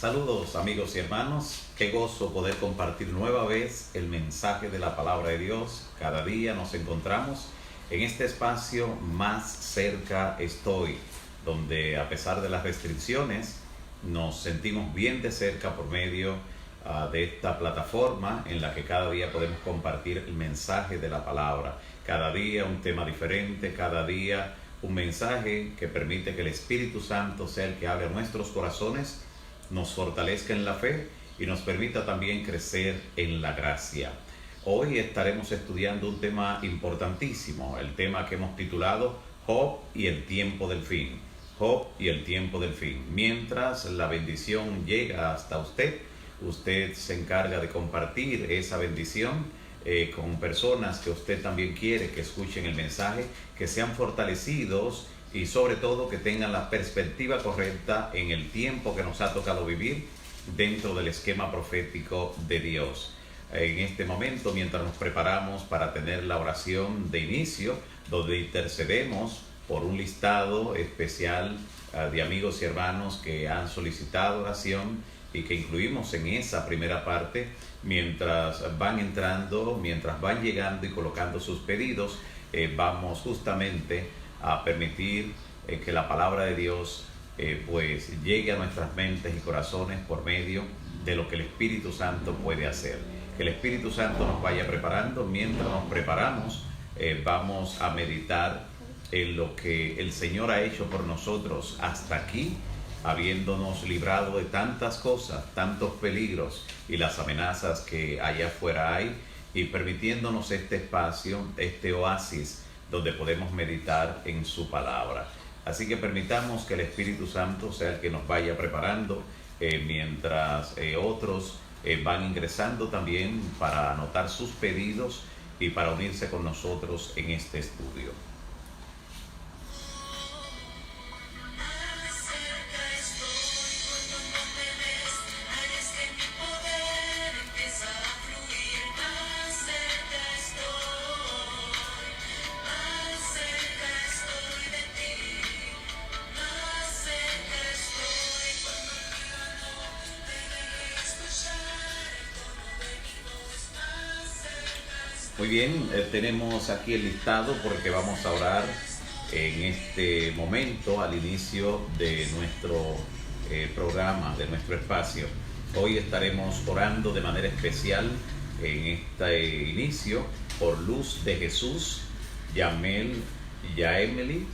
Saludos amigos y hermanos, qué gozo poder compartir nueva vez el mensaje de la palabra de Dios. Cada día nos encontramos en este espacio Más cerca estoy, donde a pesar de las restricciones nos sentimos bien de cerca por medio de esta plataforma en la que cada día podemos compartir el mensaje de la palabra. Cada día un tema diferente, cada día un mensaje que permite que el Espíritu Santo sea el que hable a nuestros corazones, nos fortalezca en la fe y nos permita también crecer en la gracia. Hoy estaremos estudiando un tema importantísimo, el tema que hemos titulado Job y el tiempo del fin. Job y el tiempo del fin. Mientras la bendición llega hasta usted, usted se encarga de compartir esa bendición con personas que usted también quiere que escuchen el mensaje, que sean fortalecidos y sobre todo que tengan la perspectiva correcta en el tiempo que nos ha tocado vivir dentro del esquema profético de Dios. En este momento, mientras nos preparamos para tener la oración de inicio, donde intercedemos por un listado especial de amigos y hermanos que han solicitado oración y que incluimos en esa primera parte, mientras van entrando, mientras van llegando y colocando sus pedidos, vamos justamente a permitir que la palabra de Dios pues llegue a nuestras mentes y corazones por medio de lo que el Espíritu Santo puede hacer. Que el Espíritu Santo nos vaya preparando. Mientras nos preparamos, vamos a meditar en lo que el Señor ha hecho por nosotros hasta aquí, habiéndonos librado de tantas cosas, tantos peligros y las amenazas que allá afuera hay, y permitiéndonos este espacio, este oasis, donde podemos meditar en su palabra. Así que permitamos que el Espíritu Santo sea el que nos vaya preparando, mientras otros van ingresando también para anotar sus pedidos y para unirse con nosotros en este estudio. Muy bien, tenemos aquí el listado porque vamos a orar en este momento al inicio de nuestro programa, de nuestro espacio. Hoy estaremos orando de manera especial en este inicio por Luz de Jesús, Yamel Yaemeli.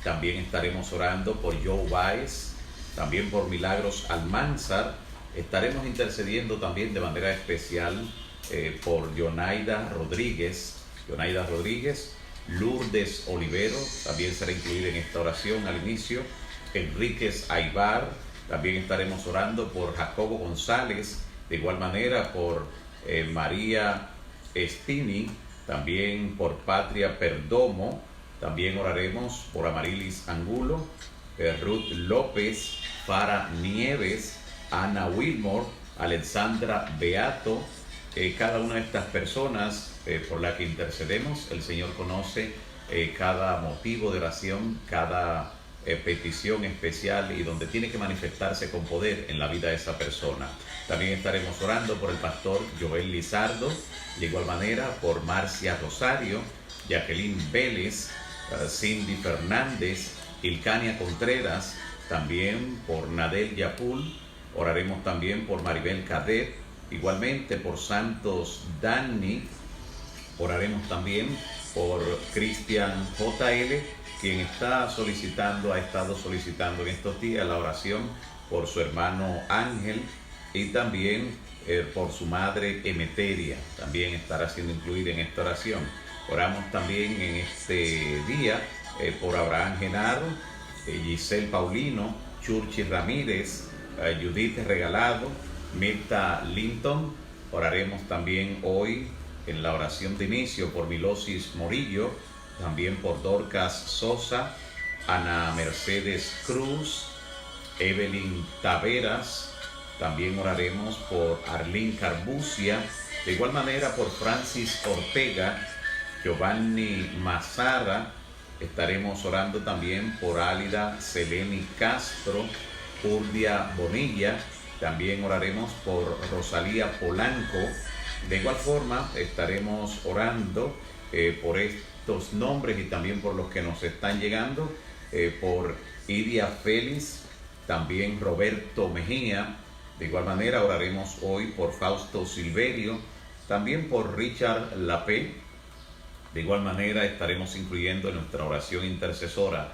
También estaremos orando por Joe Baez, también por Milagros Almanzar. Estaremos intercediendo también de manera especial por Yonaida Rodríguez, Lourdes Olivero, también será incluida en esta oración al inicio, Enríquez Aybar, también estaremos orando por Jacobo González, de igual manera por María Estini, también por Patria Perdomo, también oraremos por Amarilis Angulo, Ruth López, Fara Nieves, Ana Wilmore, Alexandra Beato. Cada una de estas personas por la que intercedemos, el Señor conoce cada motivo de oración, cada petición especial y donde tiene que manifestarse con poder en la vida de esa persona. También estaremos orando por el pastor Joel Lizardo, de igual manera por Marcia Rosario, Jacqueline Vélez, Cindy Fernández, Ilcania Contreras, también por Nadel Yapul. Oraremos también por Maribel Cadet, igualmente por Santos Dani. Oraremos también por Cristian JL, quien ha estado solicitando en estos días la oración por su hermano Ángel y también por su madre Emeteria. También estará siendo incluida en esta oración. Oramos también en este día por Abraham Genaro, Giselle Paulino, Churchi Ramírez, Judith Regalado, Mirta Linton. Oraremos también hoy en la oración de inicio por Milosis Morillo, también por Dorcas Sosa, Ana Mercedes Cruz, Evelyn Taveras. También oraremos por Arlene Carbucia, de igual manera por Francis Ortega, Giovanni Mazara. Estaremos orando también por Álida Seleni Castro, Urdia Bonilla, También oraremos por Rosalía Polanco. De igual forma, estaremos orando por estos nombres y también por los que nos están llegando, por Idia Félix, también Roberto Mejía. De igual manera, oraremos hoy por Fausto Silverio, también por Richard Lapé. De igual manera, estaremos incluyendo en nuestra oración intercesora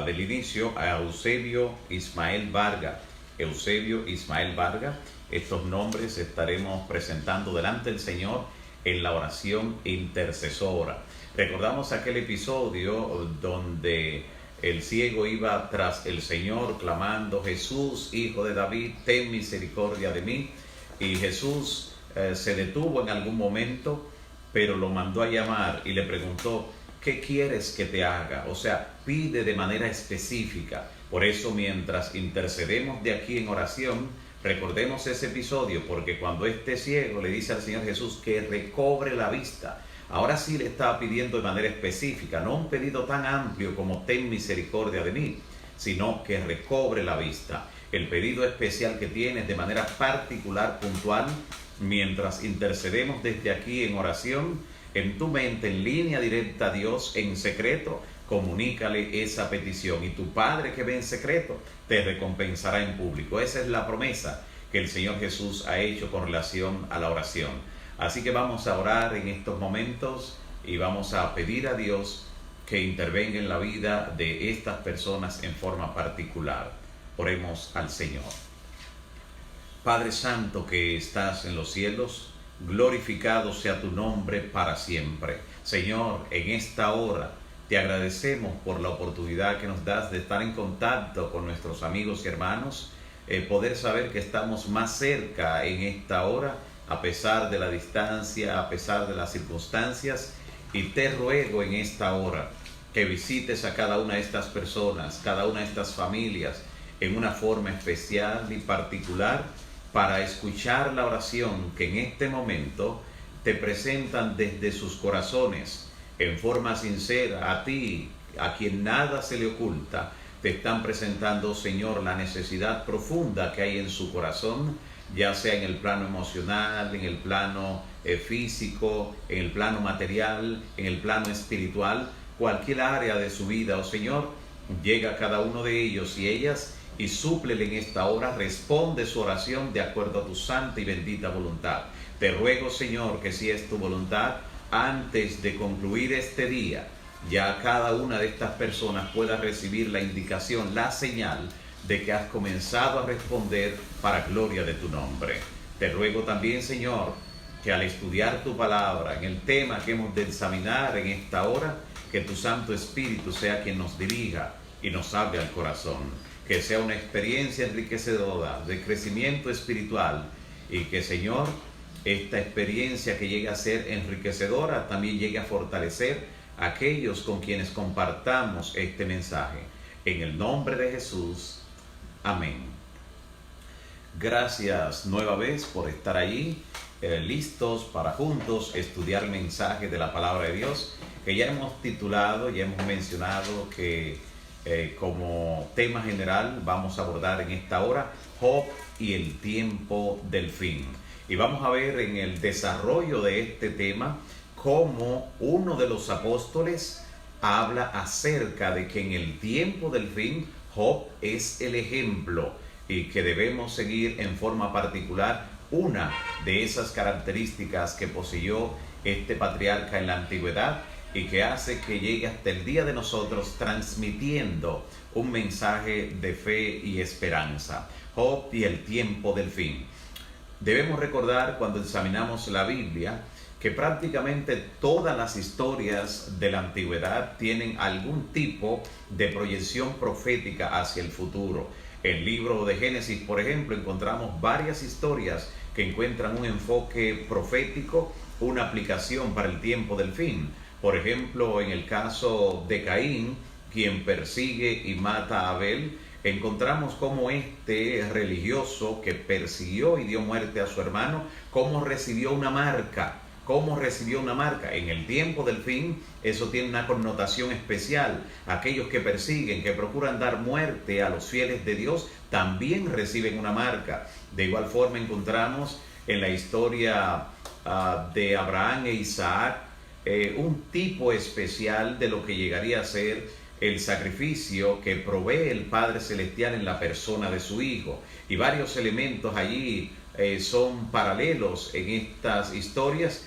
del inicio a Eusebio Ismael Vargas. Eusebio Ismael Vargas, estos nombres estaremos presentando delante del Señor en la oración intercesora. Recordamos aquel episodio donde el ciego iba tras el Señor clamando: Jesús, Hijo de David, ten misericordia de mí. Y Jesús se detuvo en algún momento, pero lo mandó a llamar y le preguntó: ¿qué quieres que te haga? O sea, pide de manera específica. Por eso, mientras intercedemos de aquí en oración, recordemos ese episodio, porque cuando este ciego le dice al Señor Jesús que recobre la vista, ahora sí le estaba pidiendo de manera específica, no un pedido tan amplio como ten misericordia de mí, sino que recobre la vista. El pedido especial que tienes de manera particular, puntual, mientras intercedemos desde aquí en oración, en tu mente, en línea directa a Dios, en secreto, comunícale esa petición y tu Padre que ve en secreto te recompensará en público. Esa es la promesa que el Señor Jesús ha hecho con relación a la oración. Así que vamos a orar en estos momentos y vamos a pedir a Dios que intervenga en la vida de estas personas en forma particular. Oremos al Señor. Padre Santo que estás en los cielos, glorificado sea tu nombre para siempre. Señor, en esta hora te agradecemos por la oportunidad que nos das de estar en contacto con nuestros amigos y hermanos, poder saber que estamos más cerca en esta hora, a pesar de la distancia, a pesar de las circunstancias, y te ruego en esta hora que visites a cada una de estas personas, cada una de estas familias, en una forma especial y particular, para escuchar la oración que en este momento te presentan desde sus corazones, en forma sincera, a ti, a quien nada se le oculta. Te están presentando, Señor, la necesidad profunda que hay en su corazón, ya sea en el plano emocional, en el plano físico, en el plano material, en el plano espiritual, cualquier área de su vida, oh Señor, llega a cada uno de ellos y ellas y súplele en esta hora, responde su oración de acuerdo a tu santa y bendita voluntad. Te ruego, Señor, que si es tu voluntad, antes de concluir este día, ya cada una de estas personas pueda recibir la indicación, la señal de que has comenzado a responder para gloria de tu nombre. Te ruego también, Señor, que al estudiar tu palabra en el tema que hemos de examinar en esta hora, que tu Santo Espíritu sea quien nos dirija y nos hable al corazón. Que sea una experiencia enriquecedora de crecimiento espiritual y que, Señor, esta experiencia que llegue a ser enriquecedora también llegue a fortalecer a aquellos con quienes compartamos este mensaje. En el nombre de Jesús. Amén. Gracias nueva vez por estar allí, listos para juntos estudiar el mensaje de la palabra de Dios, que ya hemos titulado, ya hemos mencionado que como tema general vamos a abordar en esta hora Job y el tiempo del fin. Y vamos a ver en el desarrollo de este tema cómo uno de los apóstoles habla acerca de que en el tiempo del fin Job es el ejemplo y que debemos seguir en forma particular una de esas características que poseyó este patriarca en la antigüedad y que hace que llegue hasta el día de nosotros transmitiendo un mensaje de fe y esperanza. Job y el tiempo del fin. Debemos recordar cuando examinamos la Biblia que prácticamente todas las historias de la antigüedad tienen algún tipo de proyección profética hacia el futuro. En el libro de Génesis, por ejemplo, encontramos varias historias que encuentran un enfoque profético, una aplicación para el tiempo del fin. Por ejemplo, en el caso de Caín, quien persigue y mata a Abel, encontramos cómo este religioso que persiguió y dio muerte a su hermano, cómo recibió una marca ¿Cómo recibió una marca? En el tiempo del fin, eso tiene una connotación especial. Aquellos que persiguen, que procuran dar muerte a los fieles de Dios, también reciben una marca. De igual forma encontramos en la historia de Abraham e Isaac un tipo especial de lo que llegaría a ser el sacrificio que provee el Padre Celestial en la persona de su Hijo. Y varios elementos allí son paralelos en estas historias,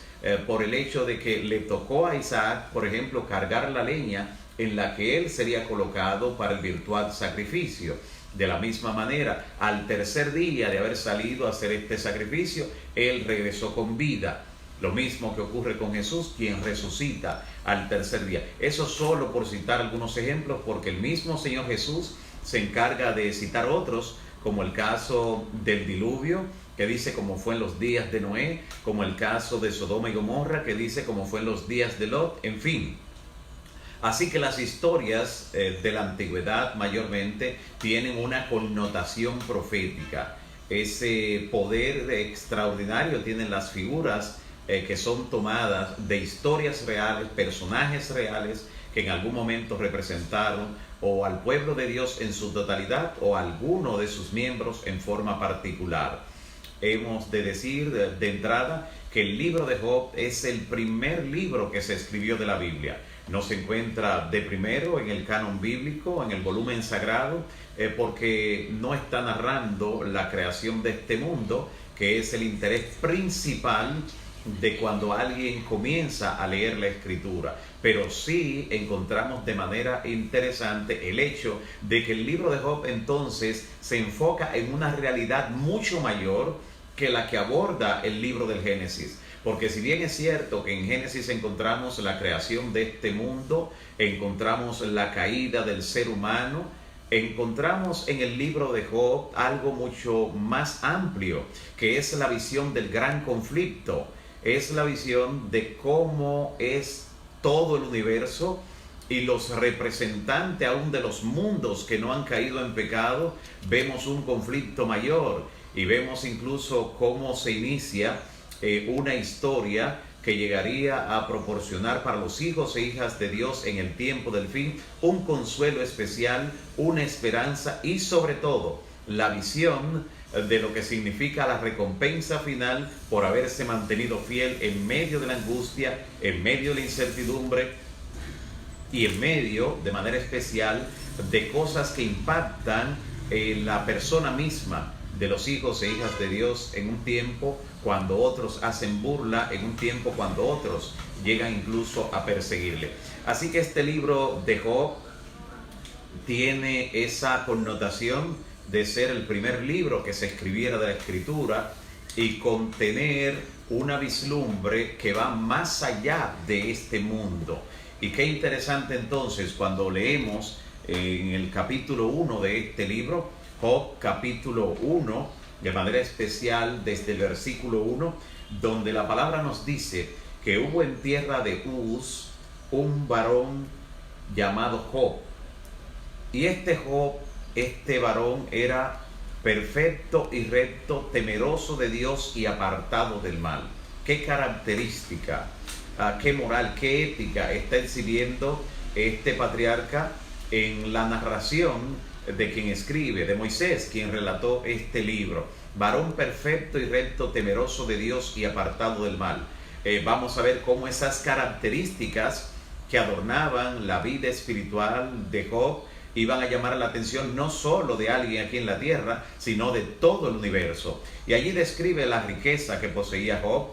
por el hecho de que le tocó a Isaac, por ejemplo, cargar la leña en la que él sería colocado para el virtual sacrificio. De la misma manera, al tercer día de haber salido a hacer este sacrificio, él regresó con vida. Lo mismo que ocurre con Jesús, quien resucita al tercer día. Eso solo por citar algunos ejemplos, porque el mismo Señor Jesús se encarga de citar otros, como el caso del diluvio, que dice como fue en los días de Noé, como el caso de Sodoma y Gomorra, que dice como fue en los días de Lot, en fin. Así que las historias de la antigüedad mayormente tienen una connotación profética. Ese poder extraordinario tienen las figuras que son tomadas de historias reales, personajes reales que en algún momento representaron o al pueblo de Dios en su totalidad o a alguno de sus miembros en forma particular. Hemos de decir de entrada que el libro de Job es el primer libro que se escribió de la Biblia. No se encuentra de primero en el canon bíblico, en el volumen sagrado, porque no está narrando la creación de este mundo, que es el interés principal de cuando alguien comienza a leer la Escritura. Pero sí encontramos de manera interesante el hecho de que el libro de Job entonces se enfoca en una realidad mucho mayor que la que aborda el libro del Génesis. Porque si bien es cierto que en Génesis encontramos la creación de este mundo, encontramos la caída del ser humano, encontramos en el libro de Job algo mucho más amplio, que es la visión del gran conflicto, es la visión de cómo es todo el universo y los representantes aún de los mundos que no han caído en pecado. Vemos un conflicto mayor y vemos incluso cómo se inicia una historia que llegaría a proporcionar para los hijos e hijas de Dios en el tiempo del fin un consuelo especial, una esperanza y sobre todo la visión de lo que significa la recompensa final por haberse mantenido fiel en medio de la angustia, en medio de la incertidumbre y en medio, de manera especial, de cosas que impactan en la persona misma de los hijos e hijas de Dios en un tiempo cuando otros hacen burla, en un tiempo cuando otros llegan incluso a perseguirle. Así que este libro de Job tiene esa connotación de ser el primer libro que se escribiera de la Escritura y contener una vislumbre que va más allá de este mundo. Y qué interesante entonces cuando leemos en el capítulo 1 de este libro, Job capítulo 1, de manera especial desde el versículo 1, donde la palabra nos dice que hubo en tierra de Uz un varón llamado Job. Y este varón era perfecto y recto, temeroso de Dios y apartado del mal. ¿Qué característica, qué moral, qué ética está exhibiendo este patriarca en la narración de quien escribe, de Moisés, quien relató este libro? Varón perfecto y recto, temeroso de Dios y apartado del mal. Vamos a ver cómo esas características que adornaban la vida espiritual de Job iban a llamar la atención no solo de alguien aquí en la tierra, sino de todo el universo. Y allí describe la riqueza que poseía Job.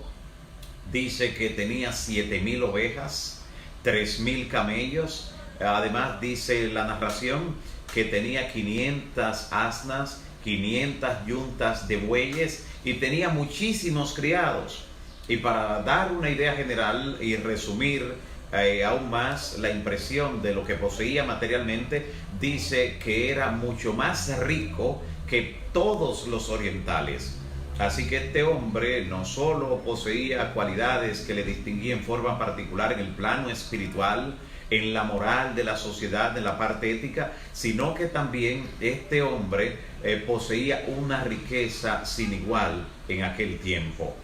Dice que tenía 7,000 ovejas, 3,000 camellos. Además dice la narración que tenía 500 asnas, 500 yuntas de bueyes y tenía muchísimos criados. Y para dar una idea general y resumir aún más la impresión de lo que poseía materialmente, dice que era mucho más rico que todos los orientales. Así que este hombre no solo poseía cualidades que le distinguían en forma particular en el plano espiritual, en la moral de la sociedad, en la parte ética, sino que también este hombre poseía una riqueza sin igual en aquel tiempo.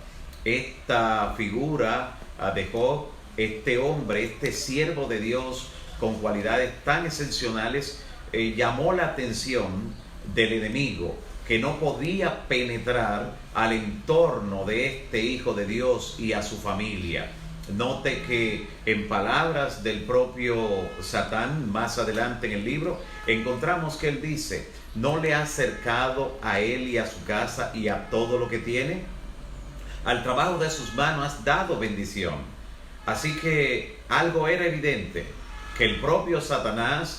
esta figura de Job, este hombre, este siervo de Dios con cualidades tan excepcionales, llamó la atención del enemigo, que no podía penetrar al entorno de este hijo de Dios y a su familia. Note que en palabras del propio Satán, más adelante en el libro, encontramos que él dice: ¿no le ha acercado a él y a su casa y a todo lo que tiene? Al trabajo de sus manos has dado bendición. Así que algo era evidente, que el propio Satanás,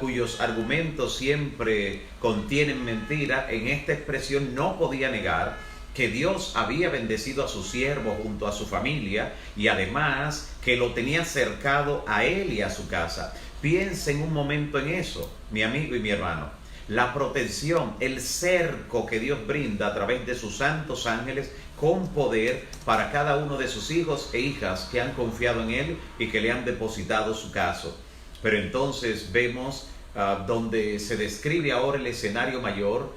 cuyos argumentos siempre contienen mentira, en esta expresión no podía negar que Dios había bendecido a su siervo junto a su familia, y además que lo tenía cercado a él y a su casa. Piensen un momento en eso, mi amigo y mi hermano. La protección, el cerco que Dios brinda a través de sus santos ángeles con poder para cada uno de sus hijos e hijas que han confiado en él y que le han depositado su caso. Pero entonces vemos donde se describe ahora el escenario mayor,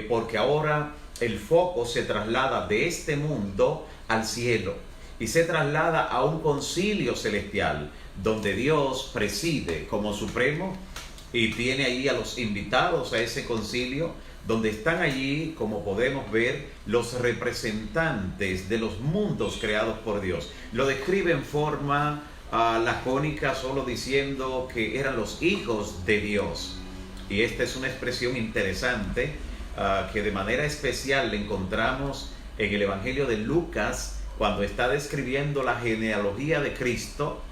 porque ahora el foco se traslada de este mundo al cielo y se traslada a un concilio celestial donde Dios preside como supremo y tiene allí a los invitados a ese concilio, donde están allí, como podemos ver, los representantes de los mundos creados por Dios. Lo describe en forma lacónica, solo diciendo que eran los hijos de Dios. Y esta es una expresión interesante que de manera especial le encontramos en el Evangelio de Lucas, cuando está describiendo la genealogía de Cristo.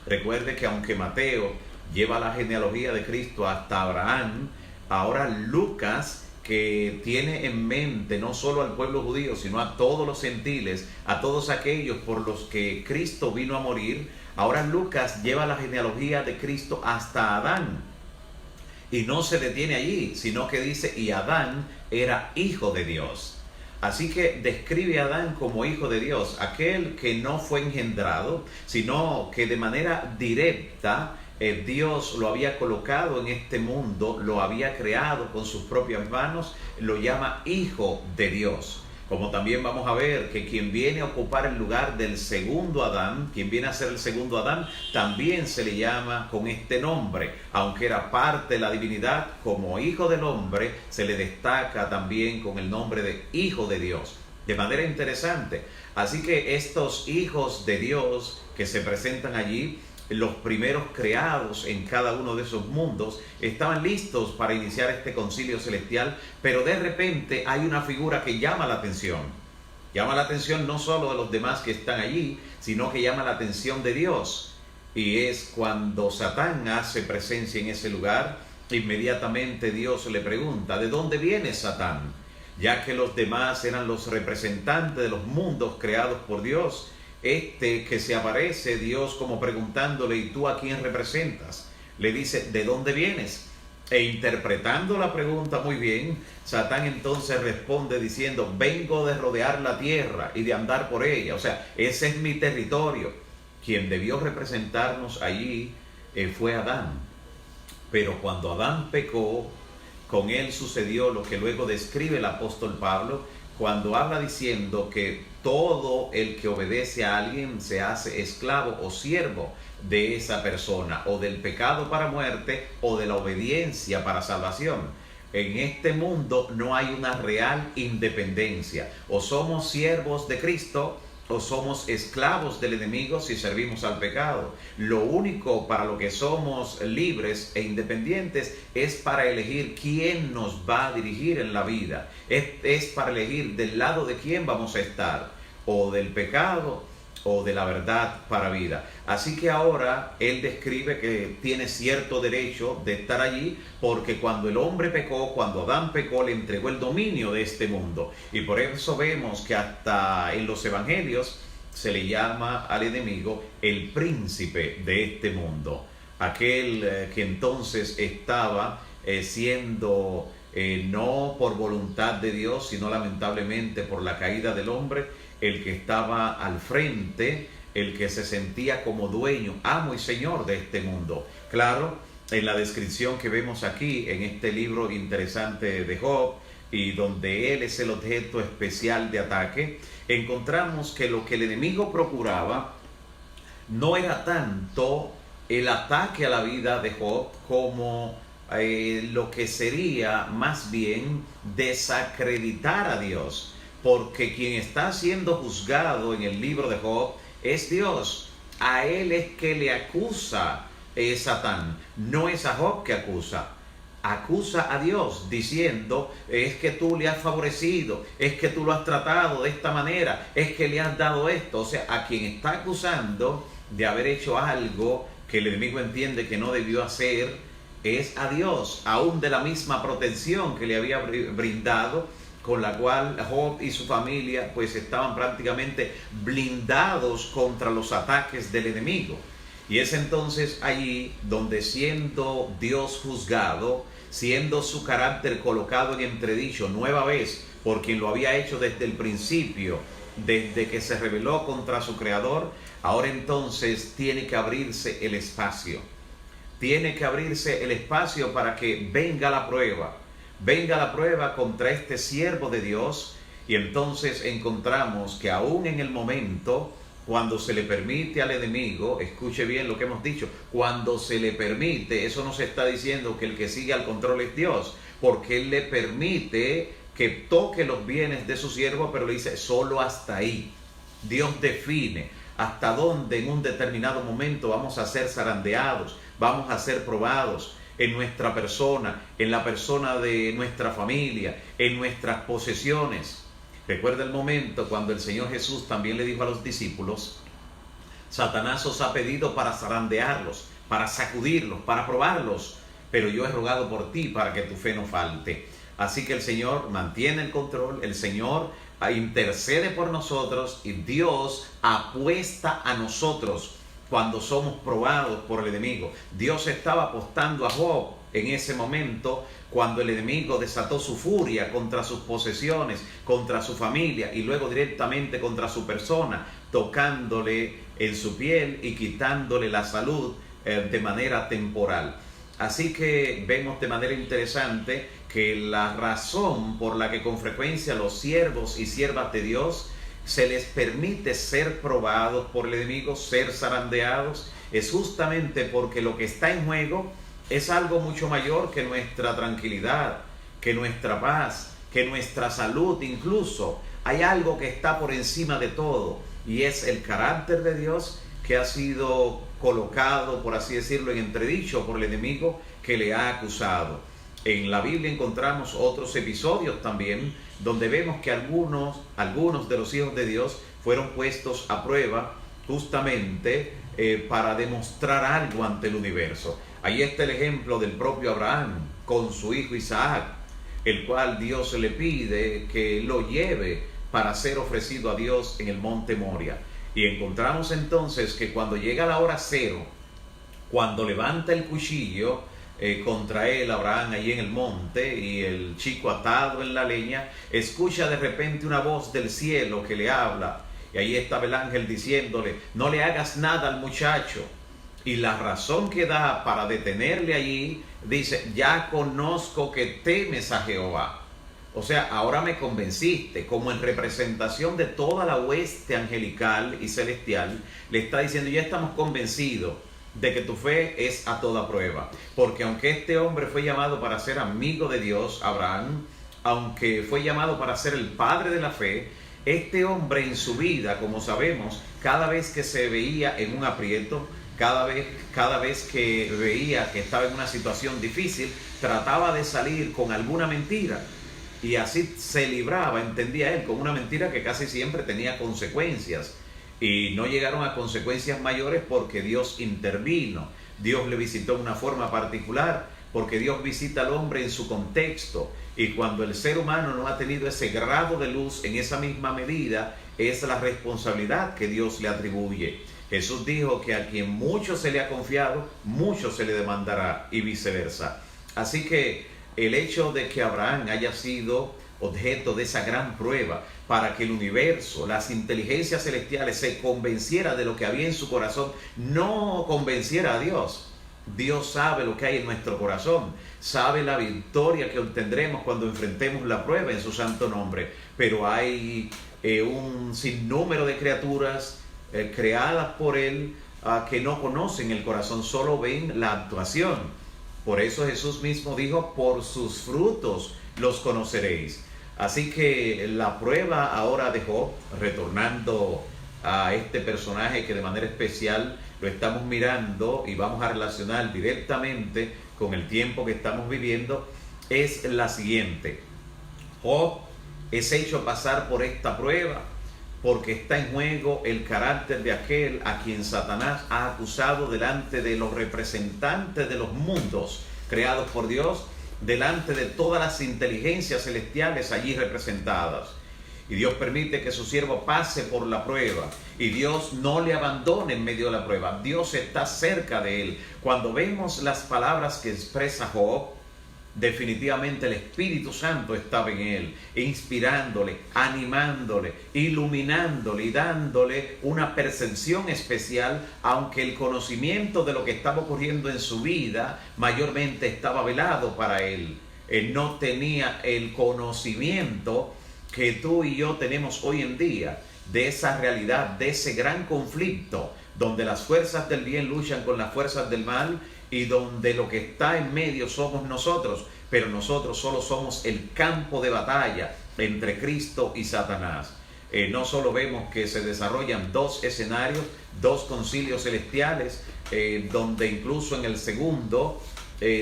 Recuerde que aunque Mateo lleva la genealogía de Cristo hasta Abraham, ahora Lucas, que tiene en mente no solo al pueblo judío, sino a todos los gentiles, a todos aquellos por los que Cristo vino a morir, ahora Lucas lleva la genealogía de Cristo hasta Adán. Y no se detiene allí, sino que dice: y Adán era hijo de Dios. Así que describe a Adán como hijo de Dios, aquel que no fue engendrado, sino que de manera directa Dios lo había colocado en este mundo, lo había creado con sus propias manos, lo llama hijo de Dios. Como también vamos a ver que quien viene a ocupar el lugar del segundo Adán, quien viene a ser el segundo Adán, también se le llama con este nombre. Aunque era parte de la divinidad, como hijo del hombre, se le destaca también con el nombre de hijo de Dios. De manera interesante. Así que estos hijos de Dios que se presentan allí, los primeros creados en cada uno de esos mundos, estaban listos para iniciar este concilio celestial, pero de repente hay una figura que llama la atención. Llama la atención no solo de los demás que están allí, sino que llama la atención de Dios. Y es cuando Satán hace presencia en ese lugar, inmediatamente Dios le pregunta: ¿de dónde viene Satán? Ya que los demás eran los representantes de los mundos creados por Dios, este que se aparece, Dios como preguntándole: ¿y tú a quién representas? Le dice: ¿de dónde vienes? E interpretando la pregunta muy bien, Satán entonces responde diciendo: vengo de rodear la tierra y de andar por ella. O sea, ese es mi territorio. Quien debió representarnos allí fue Adán. Pero cuando Adán pecó, con él sucedió lo que luego describe el apóstol Pablo, cuando habla diciendo que todo el que obedece a alguien se hace esclavo o siervo de esa persona, o del pecado para muerte o de la obediencia para salvación. En este mundo no hay una real independencia. O somos siervos de Cristo o somos esclavos del enemigo si servimos al pecado. Lo único para lo que somos libres e independientes es para elegir quién nos va a dirigir en la vida. Es para elegir del lado de quién vamos a estar, o del pecado o de la verdad para vida. Así que ahora él describe que tiene cierto derecho de estar allí, porque cuando el hombre pecó, cuando Adán pecó, le entregó el dominio de este mundo. Y por eso vemos que hasta en los evangelios se le llama al enemigo el príncipe de este mundo. Aquel que entonces estaba siendo no por voluntad de Dios, sino lamentablemente por la caída del hombre, el que estaba al frente, el que se sentía como dueño, amo y señor de este mundo. Claro, en la descripción que vemos aquí, en este libro interesante de Job, y donde él es el objeto especial de ataque, encontramos que lo que el enemigo procuraba no era tanto el ataque a la vida de Job como lo que sería más bien desacreditar a Dios, porque quien está siendo juzgado en el libro de Job es Dios. A él es que le acusa Satán, no es a Job que acusa. Acusa a Dios diciendo, es que tú le has favorecido, es que tú lo has tratado de esta manera, es que le has dado esto. O sea, a quien está acusando de haber hecho algo que el enemigo entiende que no debió hacer, es a Dios, aún de la misma protección que le había brindado, con la cual Job y su familia pues estaban prácticamente blindados contra los ataques del enemigo. Y es entonces allí donde, siendo Dios juzgado, siendo su carácter colocado en entredicho nueva vez por quien lo había hecho desde el principio, desde que se rebeló contra su creador, ahora entonces tiene que abrirse el espacio. Tiene que abrirse el espacio para que venga la prueba contra este siervo de Dios. Y entonces encontramos que aún en el momento cuando se le permite al enemigo, escuche bien lo que hemos dicho, cuando se le permite, eso no se está diciendo que el que sigue al control es Dios, porque él le permite que toque los bienes de su siervo, pero le dice solo hasta ahí. Dios define hasta dónde en un determinado momento vamos a ser zarandeados, vamos a ser probados en nuestra persona, en la persona de nuestra familia, en nuestras posesiones. Recuerda el momento cuando el Señor Jesús también le dijo a los discípulos, Satanás os ha pedido para zarandearlos, para sacudirlos, para probarlos, pero yo he rogado por ti para que tu fe no falte. Así que el Señor mantiene el control, el Señor intercede por nosotros y Dios apuesta a nosotros cuando somos probados por el enemigo. Dios estaba apostando a Job en ese momento cuando el enemigo desató su furia contra sus posesiones, contra su familia y luego directamente contra su persona, tocándole en su piel y quitándole la salud de manera temporal. Así que vemos de manera interesante que la razón por la que con frecuencia los siervos y siervas de Dios se les permite ser probados por el enemigo, ser zarandeados, es justamente porque lo que está en juego es algo mucho mayor que nuestra tranquilidad, que nuestra paz, que nuestra salud incluso. Hay algo que está por encima de todo y es el carácter de Dios que ha sido colocado, por así decirlo, en entredicho por el enemigo que le ha acusado. En la Biblia encontramos otros episodios también donde vemos que algunos de los hijos de Dios fueron puestos a prueba justamente para demostrar algo ante el universo. Ahí está el ejemplo del propio Abraham con su hijo Isaac, el cual Dios le pide que lo lleve para ser ofrecido a Dios en el monte Moria. Y encontramos entonces que cuando llega la hora cero, cuando levanta el cuchillo contra él, Abraham, allí en el monte, y el chico atado en la leña, escucha de repente una voz del cielo que le habla. Y ahí estaba el ángel diciéndole, no le hagas nada al muchacho. Y la razón que da para detenerle allí, dice, ya conozco que temes a Jehová. O sea, ahora me convenciste, como en representación de toda la hueste angelical y celestial, le está diciendo, ya estamos convencidos de que tu fe es a toda prueba. Porque aunque este hombre fue llamado para ser amigo de Dios, Abraham, aunque fue llamado para ser el padre de la fe, este hombre en su vida, como sabemos, cada vez que se veía en un aprieto, cada vez que veía que estaba en una situación difícil, trataba de salir con alguna mentira. Y así se libraba, entendía él, con una mentira que casi siempre tenía consecuencias. Y no llegaron a consecuencias mayores porque Dios intervino. Dios le visitó de una forma particular, porque Dios visita al hombre en su contexto. Y cuando el ser humano no ha tenido ese grado de luz en esa misma medida, es la responsabilidad que Dios le atribuye. Jesús dijo que a quien mucho se le ha confiado, mucho se le demandará y viceversa. Así que el hecho de que Abraham haya sido objeto de esa gran prueba para que el universo, las inteligencias celestiales se convenciera de lo que había en su corazón, no convenciera a Dios. Dios sabe lo que hay en nuestro corazón, sabe la victoria que obtendremos cuando enfrentemos la prueba en su santo nombre. Pero hay un sinnúmero de criaturas creadas por Él que no conocen el corazón, solo ven la actuación. Por eso Jesús mismo dijo: por sus frutos los conoceréis. Así que la prueba ahora de Job, retornando a este personaje que de manera especial lo estamos mirando y vamos a relacionar directamente con el tiempo que estamos viviendo, es la siguiente. Job es hecho pasar por esta prueba porque está en juego el carácter de aquel a quien Satanás ha acusado delante de los representantes de los mundos creados por Dios, delante de todas las inteligencias celestiales allí representadas. Y Dios permite que su siervo pase por la prueba, y Dios no le abandone en medio de la prueba. Dios está cerca de él. Cuando vemos las palabras que expresa Job, definitivamente el Espíritu Santo estaba en él, inspirándole, animándole, iluminándole y dándole una percepción especial, aunque el conocimiento de lo que estaba ocurriendo en su vida mayormente estaba velado para él. Él no tenía el conocimiento que tú y yo tenemos hoy en día de esa realidad, de ese gran conflicto donde las fuerzas del bien luchan con las fuerzas del mal y donde lo que está en medio somos nosotros, pero nosotros solo somos el campo de batalla entre Cristo y Satanás. No solo vemos que se desarrollan dos escenarios, dos concilios celestiales, donde incluso en el segundo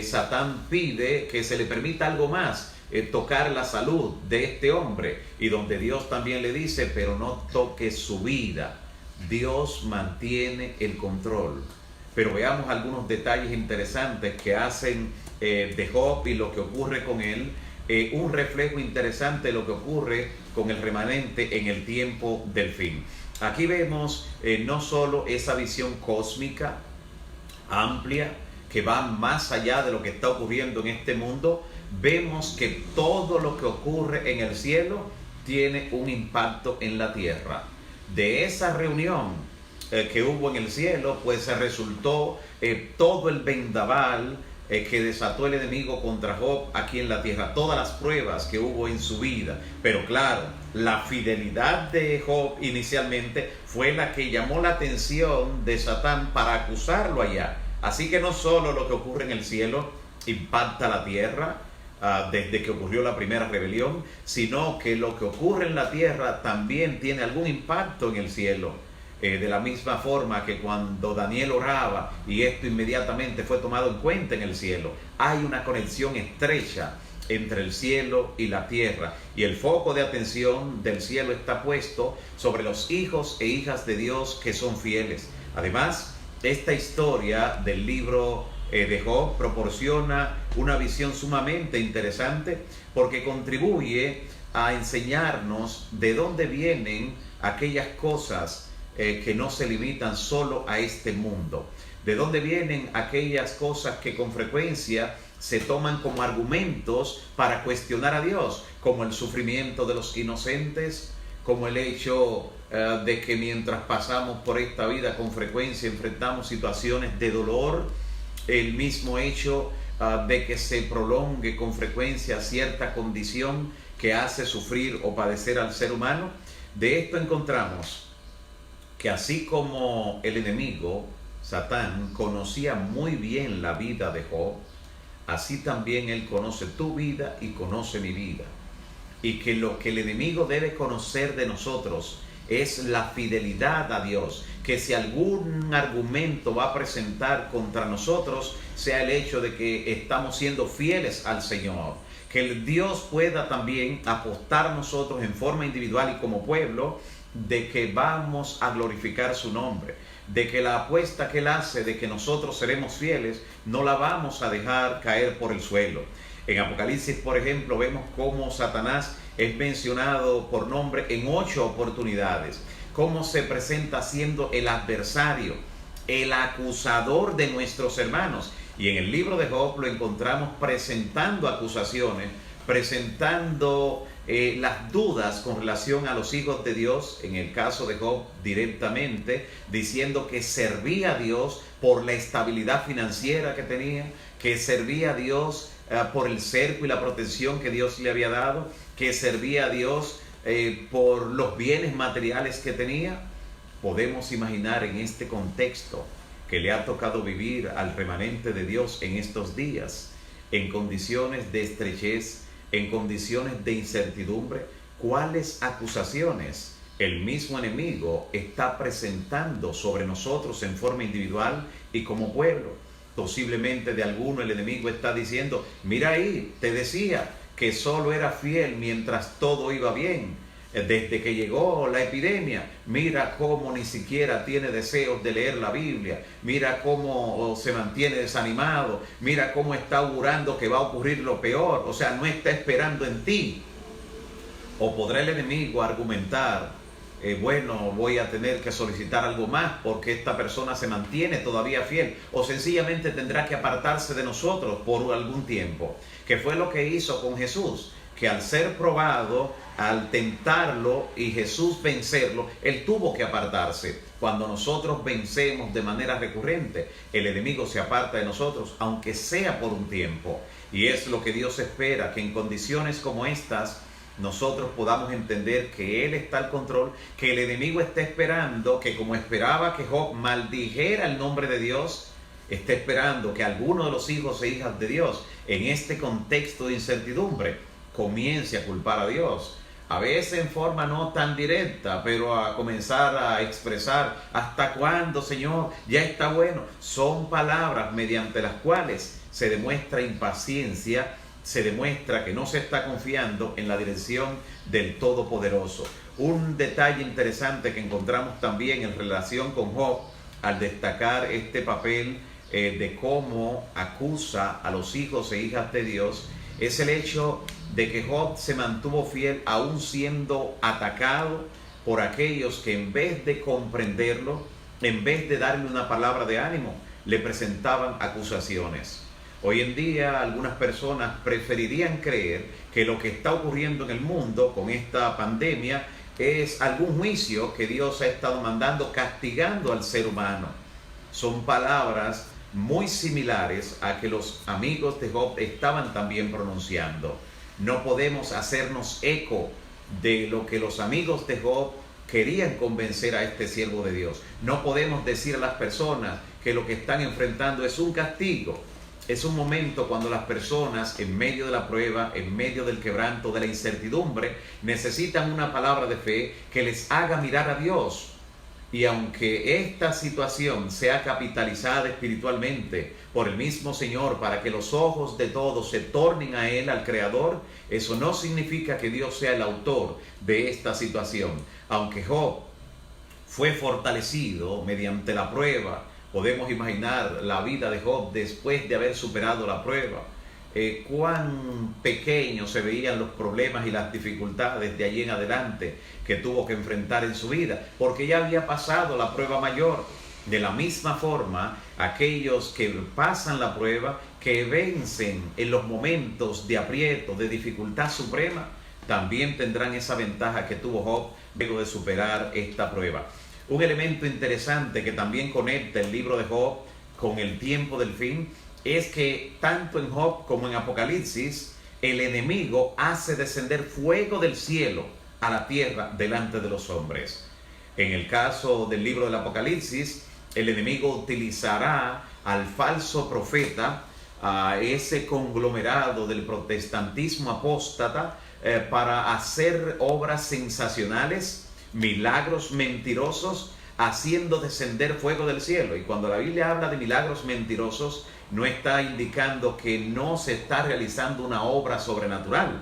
Satán pide que se le permita algo más, tocar la salud de este hombre, y donde Dios también le dice: pero no toques su vida. Dios mantiene el control. Pero veamos algunos detalles interesantes que hacen de Job y lo que ocurre con él, un reflejo interesante de lo que ocurre con el remanente en el tiempo del fin. Aquí vemos no solo esa visión cósmica amplia que va más allá de lo que está ocurriendo en este mundo. Vemos que todo lo que ocurre en el cielo tiene un impacto en la tierra. De esa reunión que hubo en el cielo, pues se resultó todo el vendaval que desató el enemigo contra Job aquí en la tierra, todas las pruebas que hubo en su vida. Pero claro, la fidelidad de Job inicialmente fue la que llamó la atención de Satán para acusarlo allá. Así que no solo lo que ocurre en el cielo impacta la tierra desde que ocurrió la primera rebelión, sino que lo que ocurre en la tierra también tiene algún impacto en el cielo. De la misma forma que cuando Daniel oraba y esto inmediatamente fue tomado en cuenta en el cielo, hay una conexión estrecha entre el cielo y la tierra, y el foco de atención del cielo está puesto sobre los hijos e hijas de Dios que son fieles. Además, esta historia del libro de Job proporciona una visión sumamente interesante porque contribuye a enseñarnos de dónde vienen aquellas cosas que no se limitan solo a este mundo, de dónde vienen aquellas cosas que con frecuencia se toman como argumentos para cuestionar a Dios, como el sufrimiento de los inocentes, como el hecho de que mientras pasamos por esta vida con frecuencia enfrentamos situaciones de dolor, el mismo hecho de que se prolongue con frecuencia cierta condición que hace sufrir o padecer al ser humano. De esto encontramos que así como el enemigo, Satán, conocía muy bien la vida de Job, así también él conoce tu vida y conoce mi vida. Y que lo que el enemigo debe conocer de nosotros es la fidelidad a Dios, que si algún argumento va a presentar contra nosotros, sea el hecho de que estamos siendo fieles al Señor, que el Dios pueda también apostar nosotros en forma individual y como pueblo, de que vamos a glorificar su nombre, de que la apuesta que él hace de que nosotros seremos fieles, no la vamos a dejar caer por el suelo. En Apocalipsis, por ejemplo, vemos cómo Satanás es mencionado por nombre en 8 oportunidades, cómo se presenta siendo el adversario, el acusador de nuestros hermanos. Y en el libro de Job lo encontramos presentando acusaciones, presentando las dudas con relación a los hijos de Dios, en el caso de Job directamente, diciendo que servía a Dios por la estabilidad financiera que tenía, que servía a Dios por el cerco y la protección que Dios le había dado, que servía a Dios por los bienes materiales que tenía. Podemos imaginar en este contexto que le ha tocado vivir al remanente de Dios en estos días, en condiciones de estrechez, en condiciones de incertidumbre, cuáles acusaciones el mismo enemigo está presentando sobre nosotros en forma individual y como pueblo. Posiblemente de alguno el enemigo está diciendo: mira ahí, te decía que solo era fiel mientras todo iba bien. Desde que llegó la epidemia, mira cómo ni siquiera tiene deseos de leer la Biblia, mira cómo se mantiene desanimado, mira cómo está augurando que va a ocurrir lo peor, o sea, no está esperando en ti. O podrá el enemigo argumentar: bueno, voy a tener que solicitar algo más porque esta persona se mantiene todavía fiel, o sencillamente tendrá que apartarse de nosotros por algún tiempo, que fue lo que hizo con Jesús, que al ser probado, al tentarlo y Jesús vencerlo, él tuvo que apartarse. Cuando nosotros vencemos de manera recurrente, el enemigo se aparta de nosotros, aunque sea por un tiempo. Y es lo que Dios espera, que en condiciones como estas nosotros podamos entender que Él está al control, que el enemigo está esperando, que como esperaba que Job maldijera el nombre de Dios, está esperando que alguno de los hijos e hijas de Dios, en este contexto de incertidumbre, comience a culpar a Dios. A veces en forma no tan directa, pero a comenzar a expresar: ¿hasta cuándo, Señor? Ya está bueno. Son palabras mediante las cuales se demuestra impaciencia, se demuestra que no se está confiando en la dirección del Todopoderoso. Un detalle interesante que encontramos también en relación con Job, al destacar este papel de cómo acusa a los hijos e hijas de Dios, es el hecho de que Job se mantuvo fiel aún siendo atacado por aquellos que, en vez de comprenderlo, en vez de darle una palabra de ánimo, le presentaban acusaciones. Hoy en día algunas personas preferirían creer que lo que está ocurriendo en el mundo con esta pandemia es algún juicio que Dios ha estado mandando, castigando al ser humano. Son palabras muy similares a que los amigos de Job estaban también pronunciando. No podemos hacernos eco de lo que los amigos de Job querían convencer a este siervo de Dios. No podemos decir a las personas que lo que están enfrentando es un castigo. Es un momento cuando las personas, en medio de la prueba, en medio del quebranto, de la incertidumbre, necesitan una palabra de fe que les haga mirar a Dios. Y aunque esta situación sea capitalizada espiritualmente por el mismo Señor para que los ojos de todos se tornen a Él, al Creador, eso no significa que Dios sea el autor de esta situación. Aunque Job fue fortalecido mediante la prueba, podemos imaginar la vida de Job después de haber superado la prueba. Cuán pequeños se veían los problemas y las dificultades de allí en adelante que tuvo que enfrentar en su vida, porque ya había pasado la prueba mayor. De la misma forma, aquellos que pasan la prueba, que vencen en los momentos de aprieto, de dificultad suprema, también tendrán esa ventaja que tuvo Job luego de superar esta prueba. Un elemento interesante que también conecta el libro de Job con el tiempo del fin es que tanto en Job como en Apocalipsis, el enemigo hace descender fuego del cielo a la tierra delante de los hombres. En el caso del libro del Apocalipsis, el enemigo utilizará al falso profeta, a ese conglomerado del protestantismo apóstata, para hacer obras sensacionales, milagros mentirosos, haciendo descender fuego del cielo. Y cuando la Biblia habla de milagros mentirosos, no está indicando que no se está realizando una obra sobrenatural.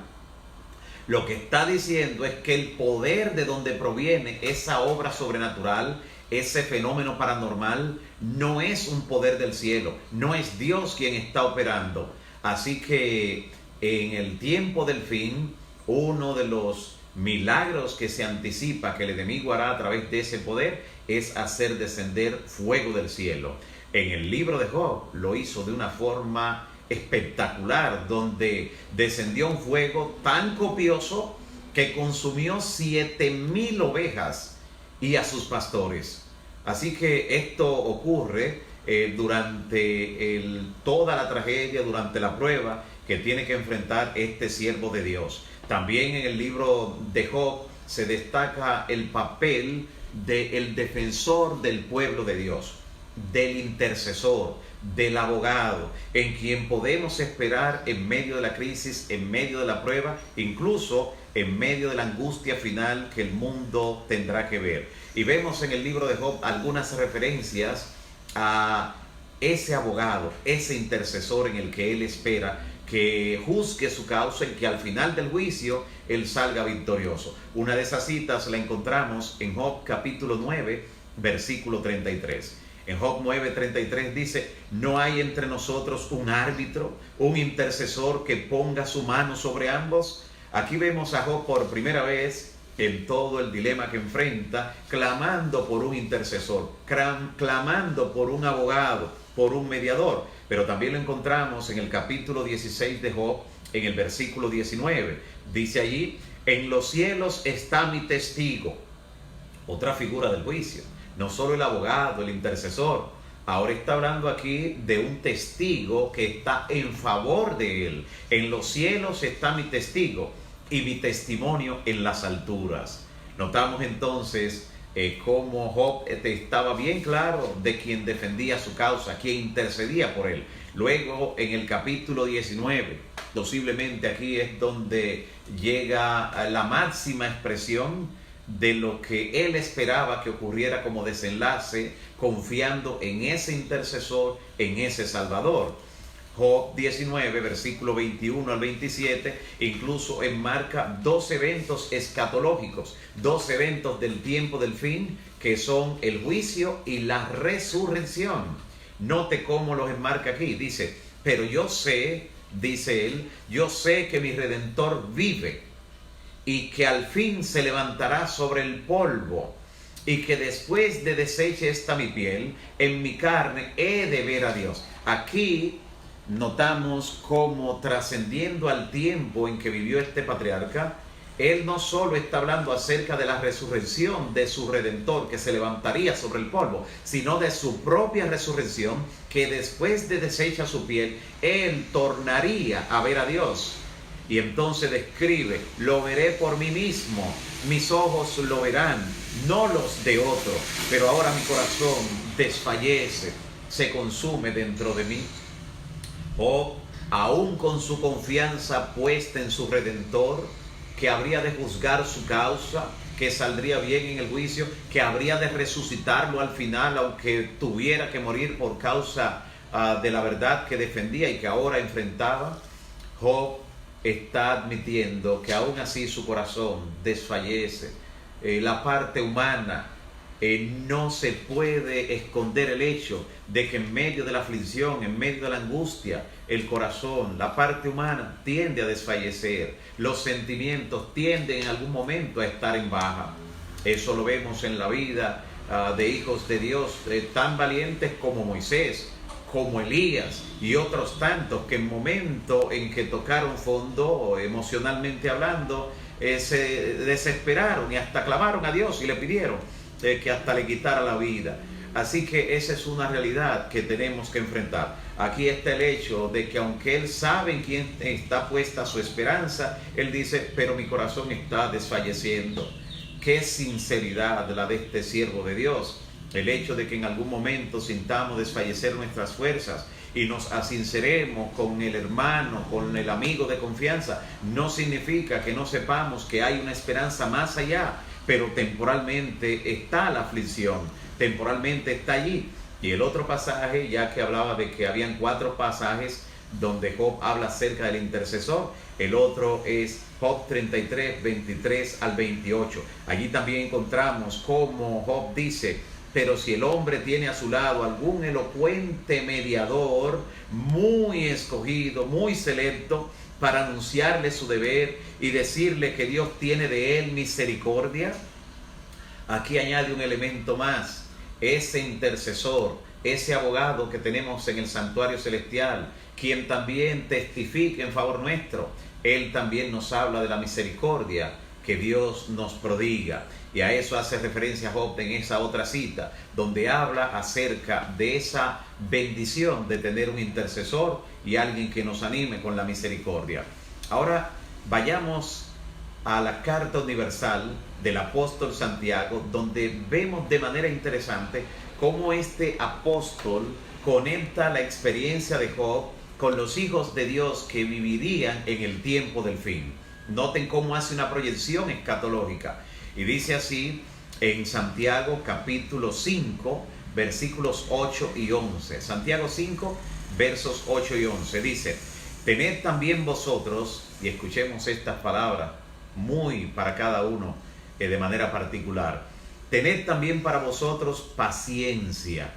Lo que está diciendo es que el poder de donde proviene esa obra sobrenatural, ese fenómeno paranormal, no es un poder del cielo, no es Dios quien está operando. Así que en el tiempo del fin, uno de los milagros que se anticipa que el enemigo hará a través de ese poder es hacer descender fuego del cielo. En el libro de Job lo hizo de una forma espectacular, donde descendió un fuego tan copioso que consumió 7,000 ovejas y a sus pastores. Así que esto ocurre durante toda la tragedia, durante la prueba que tiene que enfrentar este siervo de Dios. También en el libro de Job se destaca el papel del defensor del pueblo de Dios, del intercesor, del abogado, en quien podemos esperar en medio de la crisis, en medio de la prueba, incluso en medio de la angustia final que el mundo tendrá que ver. Y vemos en el libro de Job algunas referencias a ese abogado, ese intercesor en el que él espera que juzgue su causa y que al final del juicio él salga victorioso. Una de esas citas la encontramos en Job capítulo 9, versículo 33. En Job 9:33 dice: no hay entre nosotros un árbitro, un intercesor que ponga su mano sobre ambos. Aquí vemos a Job por primera vez en todo el dilema que enfrenta, clamando por un intercesor, clamando por un abogado, por un mediador. Pero también lo encontramos en el capítulo 16 de Job, en el versículo 19. Dice allí: en los cielos está mi testigo. Otra figura del juicio. No solo el abogado, el intercesor. Ahora está hablando aquí de un testigo que está en favor de él. En los cielos está mi testigo y mi testimonio en las alturas. Notamos entonces cómo Job estaba bien claro de quien defendía su causa, quien intercedía por él. Luego en el capítulo 19, posiblemente aquí es donde llega la máxima expresión de lo que él esperaba que ocurriera como desenlace, confiando en ese intercesor, en ese Salvador. Job 19, versículo 21 al 27, incluso enmarca dos eventos escatológicos, dos eventos del tiempo del fin, que son el juicio y la resurrección. Note cómo los enmarca aquí. Dice: pero yo sé, dice él, yo sé que mi Redentor vive y que al fin se levantará sobre el polvo, y que después de deshecha esta mi piel, en mi carne he de ver a Dios. Aquí notamos cómo, trascendiendo al tiempo en que vivió este patriarca, él no solo está hablando acerca de la resurrección de su Redentor que se levantaría sobre el polvo, sino de su propia resurrección, que después de deshecha su piel, él tornaría a ver a Dios. Y entonces describe: lo veré por mí mismo, mis ojos lo verán, no los de otro, pero ahora mi corazón desfallece, se consume dentro de mí. O aún con su confianza puesta en su Redentor, que habría de juzgar su causa, que saldría bien en el juicio, que habría de resucitarlo al final, aunque tuviera que morir por causa de la verdad que defendía y que ahora enfrentaba, Job está admitiendo que aún así su corazón desfallece. La parte humana, no se puede esconder el hecho de que en medio de la aflicción, en medio de la angustia, el corazón, la parte humana tiende a desfallecer. Los sentimientos tienden en algún momento a estar en baja. Eso lo vemos en la vida de hijos de Dios tan valientes como Moisés, como Elías y otros tantos, que en momento en que tocaron fondo, emocionalmente hablando, se desesperaron y hasta clamaron a Dios y le pidieron que hasta le quitara la vida. Así que esa es una realidad que tenemos que enfrentar. Aquí está el hecho de que aunque él sabe en quién está puesta su esperanza, él dice: pero mi corazón está desfalleciendo. Qué sinceridad la de este siervo de Dios. El hecho de que en algún momento sintamos desfallecer nuestras fuerzas y nos asinceremos con el hermano, con el amigo de confianza, no significa que no sepamos que hay una esperanza más allá, pero temporalmente está la aflicción, temporalmente está allí. Y el otro pasaje, ya que hablaba de que habían 4 pasajes donde Job habla acerca del intercesor, el otro es Job 33, 23 al 28. Allí también encontramos cómo Job dice: pero si el hombre tiene a su lado algún elocuente mediador, muy escogido, muy selecto, para anunciarle su deber y decirle que Dios tiene de él misericordia. Aquí añade un elemento más: ese intercesor, ese abogado que tenemos en el santuario celestial, quien también testifica en favor nuestro. Él también nos habla de la misericordia que Dios nos prodiga. Y a eso hace referencia Job en esa otra cita, donde habla acerca de esa bendición de tener un intercesor y alguien que nos anime con la misericordia. Ahora vayamos a la carta universal del apóstol Santiago, donde vemos de manera interesante cómo este apóstol conecta la experiencia de Job con los hijos de Dios que vivirían en el tiempo del fin. Noten cómo hace una proyección escatológica. Y dice así en Santiago capítulo 5, versículos 8 y 11. Santiago 5, versos 8 y 11. Dice: tened también vosotros, y escuchemos estas palabras muy para cada uno de manera particular. Tened también para vosotros paciencia.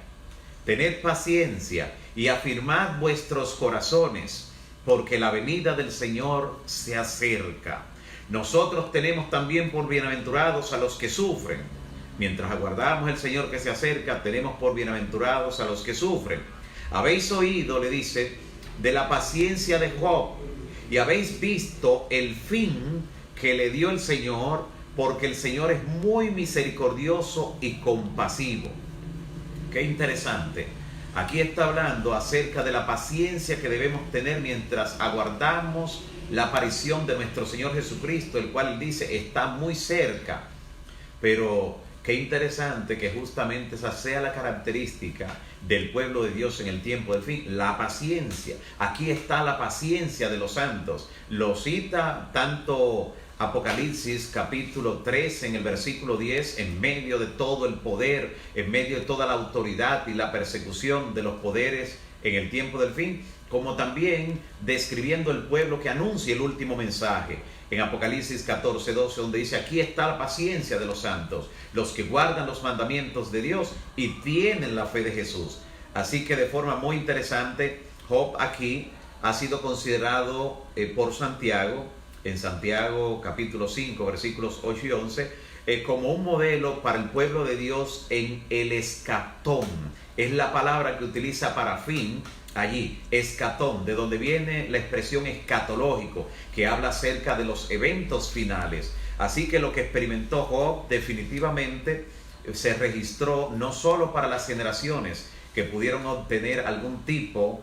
Tened paciencia y afirmad vuestros corazones, porque la venida del Señor se acerca. Nosotros tenemos también por bienaventurados a los que sufren. Mientras aguardamos el Señor que se acerca, tenemos por bienaventurados a los que sufren. Habéis oído, le dice, de la paciencia de Job, y habéis visto el fin que le dio el Señor, porque el Señor es muy misericordioso y compasivo. Qué interesante. Aquí está hablando acerca de la paciencia que debemos tener mientras aguardamos la aparición de nuestro Señor Jesucristo, el cual dice está muy cerca. Pero qué interesante que justamente esa sea la característica del pueblo de Dios en el tiempo del fin, la paciencia. Aquí está la paciencia de los santos. Lo cita tanto Apocalipsis capítulo 3 en el versículo 10, en medio de todo el poder, en medio de toda la autoridad y la persecución de los poderes en el tiempo del fin, como también describiendo el pueblo que anuncia el último mensaje. En Apocalipsis 14, 12, donde dice, aquí está la paciencia de los santos, los que guardan los mandamientos de Dios y tienen la fe de Jesús. Así que de forma muy interesante, Job aquí ha sido considerado por Santiago, en Santiago capítulo 5, versículos 8 y 11, como un modelo para el pueblo de Dios en el escatón. Es la palabra que utiliza para fin allí, escatón, de donde viene la expresión escatológico, que habla acerca de los eventos finales. Así que lo que experimentó Job definitivamente se registró no solo para las generaciones que pudieron obtener algún tipo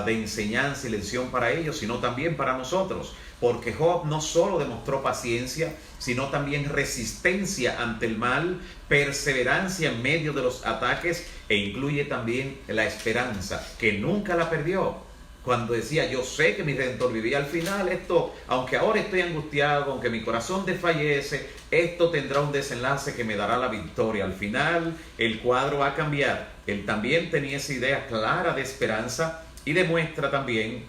de enseñanza y lección para ellos, sino también para nosotros, porque Job no solo demostró paciencia, sino también resistencia ante el mal, perseverancia en medio de los ataques, e incluye también la esperanza, que nunca la perdió. Cuando decía, yo sé que mi Redentor vivía, al final esto, aunque ahora estoy angustiado, aunque mi corazón desfallece, esto tendrá un desenlace que me dará la victoria. Al final el cuadro va a cambiar. Él también tenía esa idea clara de esperanza y demuestra también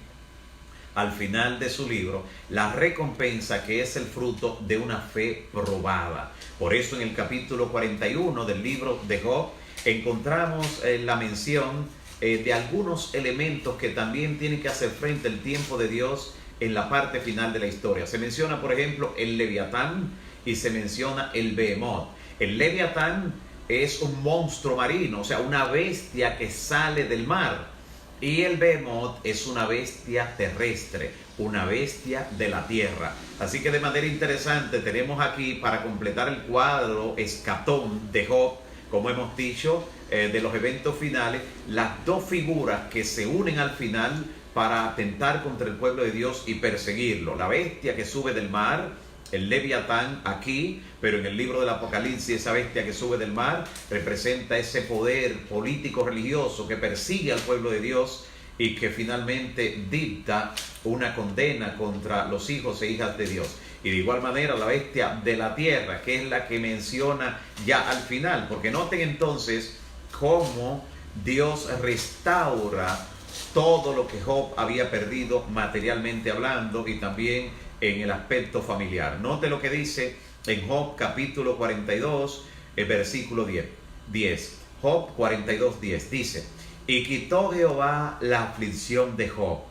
al final de su libro la recompensa que es el fruto de una fe probada. Por eso en el capítulo 41 del libro de Job encontramos la mención de algunos elementos que también tienen que hacer frente al tiempo de Dios en la parte final de la historia. Se menciona, por ejemplo, el Leviatán y se menciona el Behemoth. El Leviatán es un monstruo marino, o sea, una bestia que sale del mar. Y el Behemoth es una bestia terrestre, una bestia de la tierra. Así que de manera interesante tenemos aquí, para completar el cuadro escatón de Job, como hemos dicho, de los eventos finales, las dos figuras que se unen al final para atentar contra el pueblo de Dios y perseguirlo. La bestia que sube del mar, el Leviatán aquí, pero en el libro del Apocalipsis esa bestia que sube del mar representa ese poder político religioso que persigue al pueblo de Dios y que finalmente dicta una condena contra los hijos e hijas de Dios. Y de igual manera la bestia de la tierra, que es la que menciona ya al final, porque noten entonces cómo Dios restaura todo lo que Job había perdido materialmente hablando y también en el aspecto familiar. Note lo que dice en Job capítulo 42, versículo 10. Job 42, 10 dice, y quitó Jehová la aflicción de Job.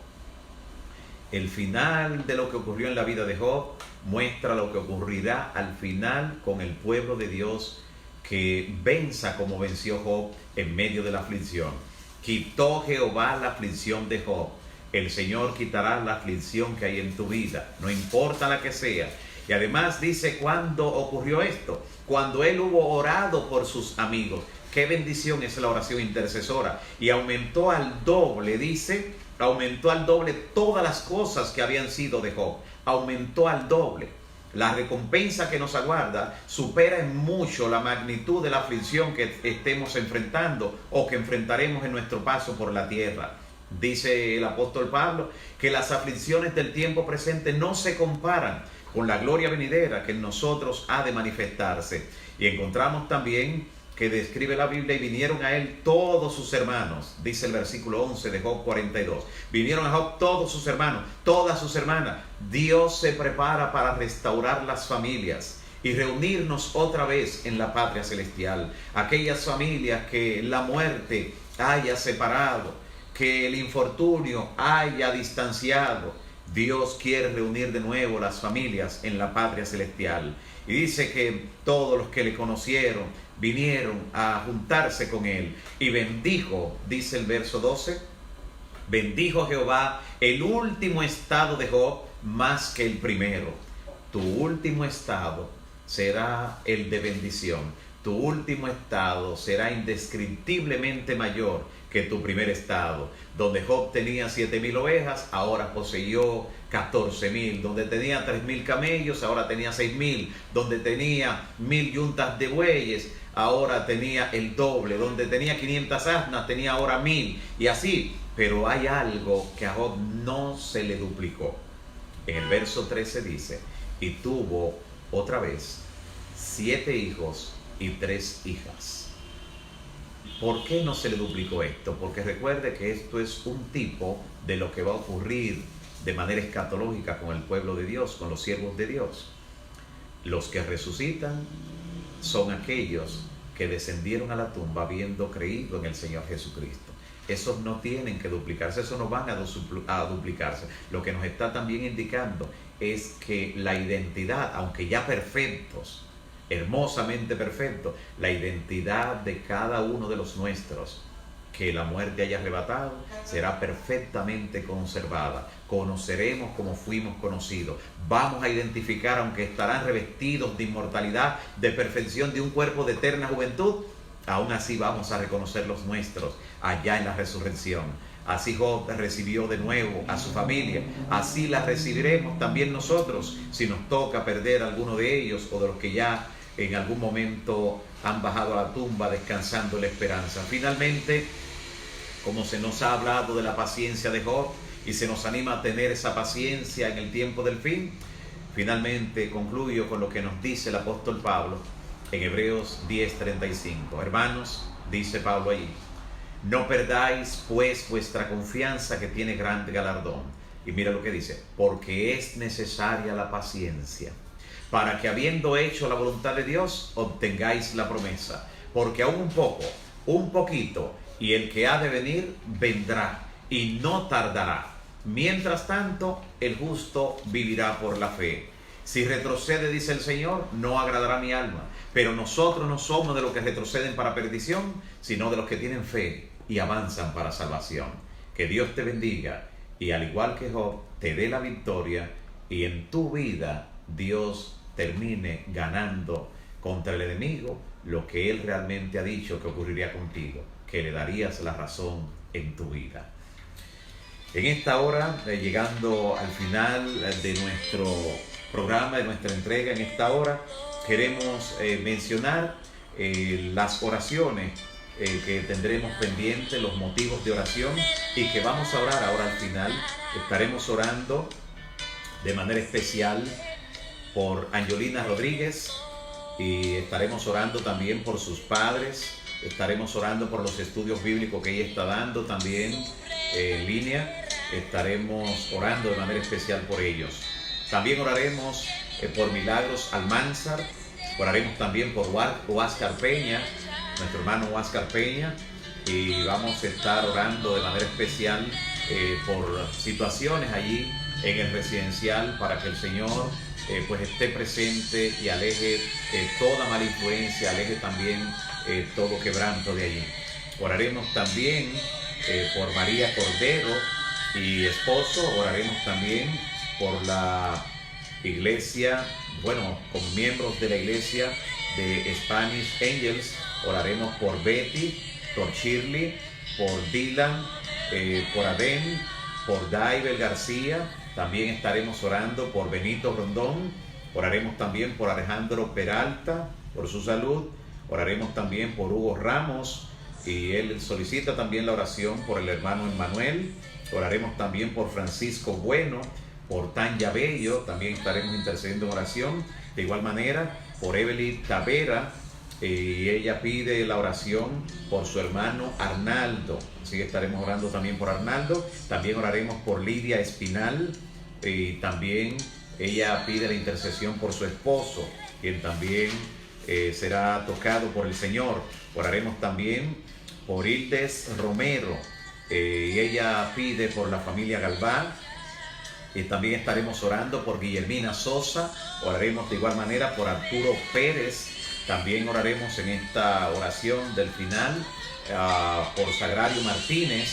El final de lo que ocurrió en la vida de Job muestra lo que ocurrirá al final con el pueblo de Dios que venza como venció Job en medio de la aflicción. Quitó Jehová la aflicción de Job. El Señor quitará la aflicción que hay en tu vida, no importa la que sea. Y además dice cuándo ocurrió esto, cuando él hubo orado por sus amigos. Qué bendición es la oración intercesora. Y aumentó al doble, dice, aumentó al doble todas las cosas que habían sido de Job. Aumentó al doble. La recompensa que nos aguarda supera en mucho la magnitud de la aflicción que estemos enfrentando o que enfrentaremos en nuestro paso por la tierra. Dice el apóstol Pablo que las aflicciones del tiempo presente no se comparan con la gloria venidera que en nosotros ha de manifestarse. Y encontramos también que describe la Biblia: y vinieron a él todos sus hermanos, dice el versículo 11 de Job 42. Vinieron a Job todos sus hermanos, todas sus hermanas. Dios se prepara para restaurar las familias y reunirnos otra vez en la patria celestial. Aquellas familias que la muerte haya separado, que el infortunio haya distanciado, Dios quiere reunir de nuevo las familias en la patria celestial. Y dice que todos los que le conocieron vinieron a juntarse con él. Y bendijo, dice el verso 12, bendijo Jehová el último estado de Job más que el primero. Tu último estado será el de bendición. Tu último estado será indescriptiblemente mayor que tu primer estado. Donde Job tenía 7,000 ovejas, ahora poseyó 14,000. Donde tenía 3,000 camellos, ahora tenía 6,000. Donde tenía 1,000 yuntas de bueyes, ahora tenía el doble. Donde tenía 500 asnas, tenía ahora 1,000. Y así, pero hay algo que a Job no se le duplicó. En el verso 13 dice: y tuvo otra vez 7 hijos y 3 hijas. ¿Por qué no se le duplicó esto? Porque recuerde que esto es un tipo de lo que va a ocurrir de manera escatológica con el pueblo de Dios, con los siervos de Dios. Los que resucitan son aquellos que descendieron a la tumba habiendo creído en el Señor Jesucristo. Esos no tienen que duplicarse, esos no van a duplicarse. Lo que nos está también indicando es que la identidad, aunque ya perfectos, hermosamente perfectos, la identidad de cada uno de los nuestros que la muerte haya arrebatado será perfectamente conservada. Conoceremos como fuimos conocidos. Vamos a identificar, aunque estarán revestidos de inmortalidad, de perfección, de un cuerpo de eterna juventud, aún así vamos a reconocer los nuestros allá en la resurrección. Así Job recibió de nuevo a su familia, así la recibiremos también nosotros si nos toca perder a alguno de ellos o de los que ya en algún momento han bajado a la tumba descansando en la esperanza. Finalmente, como se nos ha hablado de la paciencia de Job y se nos anima a tener esa paciencia en el tiempo del fin, finalmente concluyo con lo que nos dice el apóstol Pablo en Hebreos 10:35. Hermanos, dice Pablo allí, no perdáis pues vuestra confianza, que tiene grande galardón. Y mira lo que dice: porque es necesaria la paciencia, para que habiendo hecho la voluntad de Dios, obtengáis la promesa. Porque aún un poco, un poquito, y el que ha de venir vendrá, y no tardará. Mientras tanto, el justo vivirá por la fe. Si retrocede, dice el Señor, no agradará mi alma. Pero nosotros no somos de los que retroceden para perdición, sino de los que tienen fe y avanzan para salvación. Que Dios te bendiga, y al igual que Job, te dé la victoria, y en tu vida Dios termine ganando contra el enemigo lo que él realmente ha dicho que ocurriría contigo, que le darías la razón en tu vida. En esta hora, llegando al final de nuestro programa, de nuestra entrega, en esta hora queremos mencionar las oraciones que tendremos pendientes, los motivos de oración, y que vamos a orar ahora al final. Estaremos orando de manera especial por Angelina Rodríguez, y estaremos orando también por sus padres. Estaremos orando por los estudios bíblicos que ella está dando también en línea. Estaremos orando de manera especial por ellos. También oraremos por Milagros Almanzar. Oraremos también por Huáscar Peña, nuestro hermano Huáscar Peña. Y vamos a estar orando de manera especial por situaciones allí en el residencial, para que el Señor pues esté presente y aleje toda mala influencia, aleje también todo quebranto de allí. Oraremos también por María Cordero y esposo. Oraremos también por la iglesia, bueno, con miembros de la iglesia de Spanish Angels, oraremos por Betty, por Shirley, por Dylan, por Adén, por Daibel García. También estaremos orando por Benito Rondón. Oraremos también por Alejandro Peralta, por su salud. Oraremos también por Hugo Ramos, y él solicita también la oración por el hermano Emmanuel. Oraremos también por Francisco Bueno, por Tanya Bello, también estaremos intercediendo en oración. De igual manera, por Evelyn Tavera, y ella pide la oración por su hermano Arnaldo, así que estaremos orando también por Arnaldo. También oraremos por Lidia Espinal, y también ella pide la intercesión por su esposo, quien también será tocado por el Señor. Oraremos también por Hildes Romero, y ella pide por la familia Galván. Y también estaremos orando por Guillermina Sosa. Oraremos de igual manera por Arturo Pérez. También oraremos en esta oración del final por Sagrario Martínez,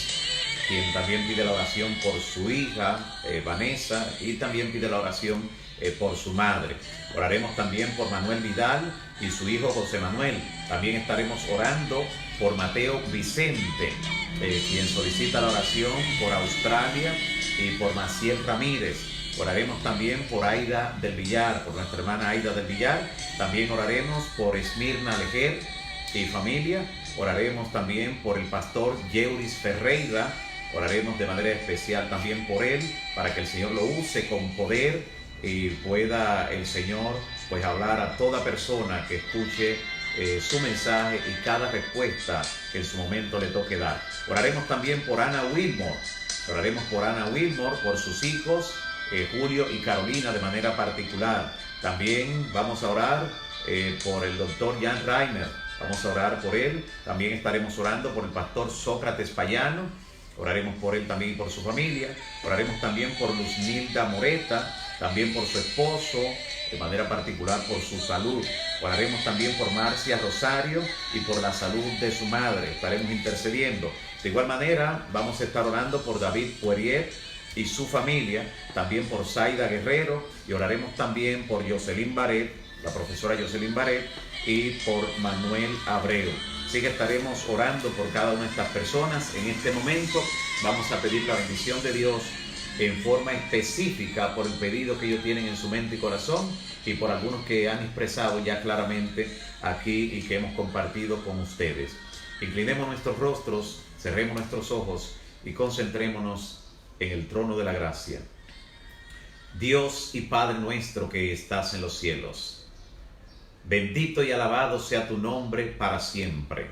quien también pide la oración por su hija Vanessa, y también pide la oración por su madre. Oraremos también por Manuel Vidal y su hijo José Manuel. También estaremos orando por Mateo Vicente, quien solicita la oración por Australia, y por Maciel Ramírez. Oraremos también por Aida del Villar, por nuestra hermana Aida del Villar. También oraremos por Esmirna Lejer y familia. Oraremos también por el pastor Yeuris Ferreira. Oraremos de manera especial también por él, para que el Señor lo use con poder y pueda el Señor pues hablar a toda persona que escuche su mensaje y cada respuesta que en su momento le toque dar. Oraremos también por Ana Wilmore. Oraremos por Ana Wilmore, por sus hijos, Julio y Carolina de manera particular. También vamos a orar por el doctor Jan Reiner. Vamos a orar por él. También estaremos orando por el pastor Sócrates Payano. Oraremos por él también y por su familia. Oraremos también por Luzmilda Moreta, también por su esposo, de manera particular por su salud. Oraremos también por Marcia Rosario y por la salud de su madre. Estaremos intercediendo. De igual manera, vamos a estar orando por David Poirier y su familia, también por Zaida Guerrero, y oraremos también por Jocelyn Baret, la profesora Jocelyn Baret, y por Manuel Abreu. Así que estaremos orando por cada una de estas personas. En este momento vamos a pedir la bendición de Dios en forma específica por el pedido que ellos tienen en su mente y corazón, y por algunos que han expresado ya claramente aquí y que hemos compartido con ustedes. Inclinemos nuestros rostros, cerremos nuestros ojos y concentrémonos en el trono de la gracia. Dios y Padre nuestro que estás en los cielos, bendito y alabado sea tu nombre para siempre.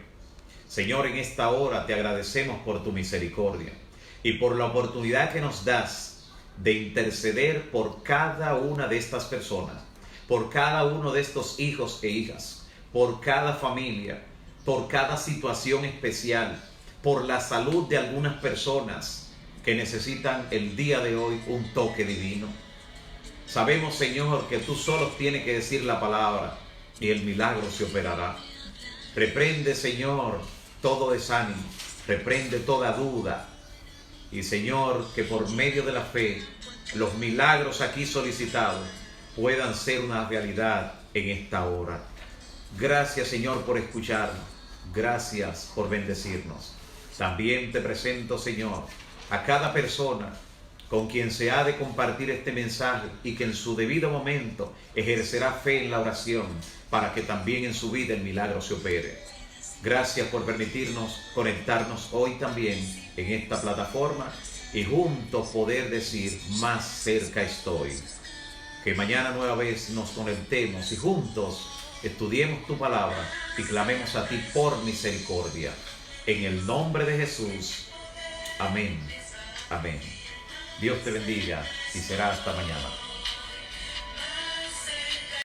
Señor, en esta hora te agradecemos por tu misericordia y por la oportunidad que nos das de interceder por cada una de estas personas, por cada uno de estos hijos e hijas, por cada familia, por cada situación especial, por la salud de algunas personas que necesitan el día de hoy un toque divino. Sabemos, Señor, que tú solo tienes que decir la palabra y el milagro se operará. Reprende, Señor, todo desánimo, reprende toda duda. Y, Señor, que por medio de la fe, los milagros aquí solicitados puedan ser una realidad en esta hora. Gracias, Señor, por escucharnos. Gracias por bendecirnos. También te presento, Señor, a cada persona con quien se ha de compartir este mensaje y que en su debido momento ejercerá fe en la oración para que también en su vida el milagro se opere. Gracias por permitirnos conectarnos hoy también en esta plataforma y juntos poder decir: más cerca estoy. Que mañana nueva vez nos conectemos y juntos estudiemos tu palabra y clamemos a ti por misericordia. En el nombre de Jesús. Amén. Amén. Dios te bendiga y será hasta mañana.